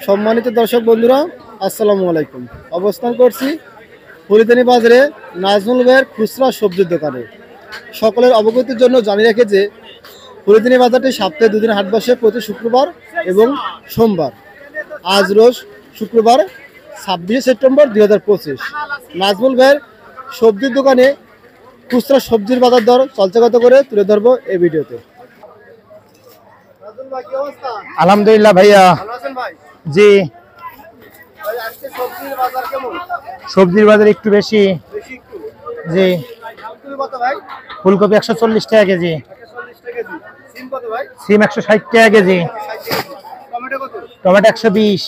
সম্মানিত দর্শক বন্ধুরা, আসসালামু আলাইকুম। অবস্থান করছি ফুলতলি বাজারে নাজমুল ভাইয়ের খুচরা সবজির দোকানে। সকলের অবগতির জন্য জানিয়ে রাখে যে ফুলতলি বাজারটি সপ্তাহে দুদিন হাট বসে, প্রতি শুক্রবার এবং সোমবার। আজ রোজ শুক্রবার 26 সেপ্টেম্বর 2025। নাজমুল ভাইয়ের সবজির দোকানে খুচরা সবজির বাজার দর চলছে কত করে তুলে ধরবো এই ভিডিওতে। আলহামদুলিল্লাহ ভাইয়া। জি, সবজির বাজার একটু বেশি। জি, ফুলকপি 140 টাকা কেজি, সিম 160 টাকা কেজি, টমেটো 120,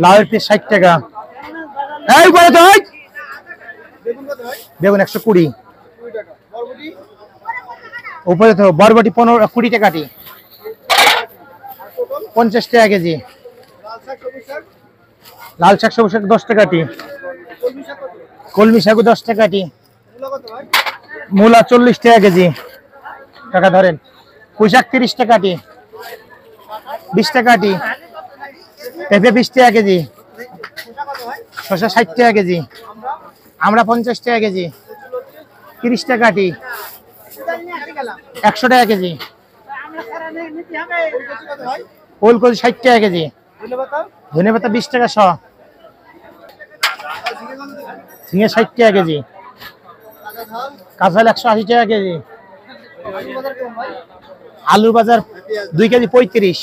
লাউয়ের পিস 60 টাকা, বেগুন 120, উপরে তো বরবটি 15-20 টাকা, 50 টাকা কেজি, লাল শাক 10 টাকা, কলমি শাক 10 টাকা, মূলা 40 টাকা কেজি, টাকা ধরেন, পুঁই শাক 30 টাকা, 20 টাকা, পেঁপে 20 টাকা কেজি, শসা 60 টাকা কেজি, আমরা 50 টাকা কেজি, 30 টাকা, 100 টাকা কেজি, ফুলকপি 60 টাকা কেজি, ধনেপাতা 20 টাকা শ, ঝিঙে 60 টাকা কেজি, কাঁচাল 180 টাকা কেজি, আলুর বাজার 2 কেজি 35,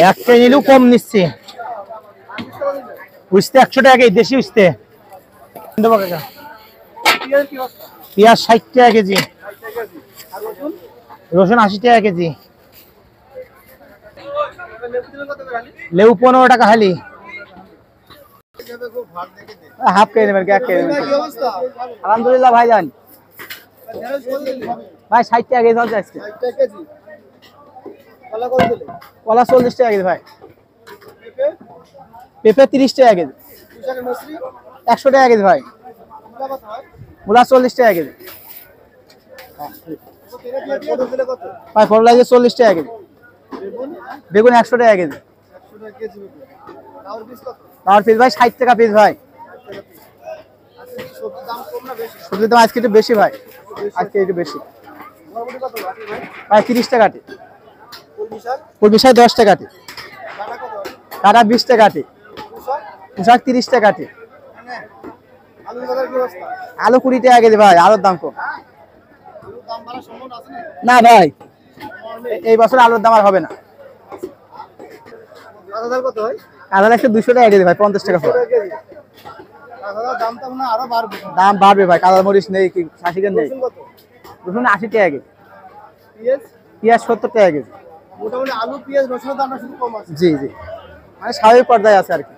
এক কেজি নিলেও কম নিচ্ছে, উঠতে 100 টাকা কেজি, দেশি উঠতে। পেঁয়াজ 60 টাকা কেজি, রসুন 80 টাকা কেজি, লেবু 15 টাকা হালি, হাফ কেজি নেবেন। আলহামদুলিল্লাহ ভাইজান, ভাই 60 টাকা কেজি চলছে আজকে। কলা 40 টাকা কেজি ভাই, পেঁপে 30 টাকা কেজি, 100 টাকা কেজি ভাই, মূলা 40 টাকা কেজি ভাই, পটল 40 টাকা কেজি, বেগুন 100 টাকা কেজি, লাউর পিস ভাই 60 টাকা পিস ভাই। সবজির দাম আজকে একটু বেশি ভাই, আজকে একটু বেশি ভাই, 30 টাকা, কলমি শাক 10 টাকা, কাটা 20 টাকা, শাক 30 টাকা, আলু 20 টাকা কেজি ভাই, আলুর দাম কম না ভাই, এই বছর আলুর দাম আর হবে না। কাঁঠাল 200 টাকা কেজি ভাই, 50 টাকা দাম বাড়বে ভাই, কাঁচাল মরিচ নেই, শাসিকের নেই, রসুন 80 টাকা কেজি, পেঁয়াজ 70 টাকা কেজি। জি জি, মানে স্বাভাবিক পর্যায়ে আছে আর কি।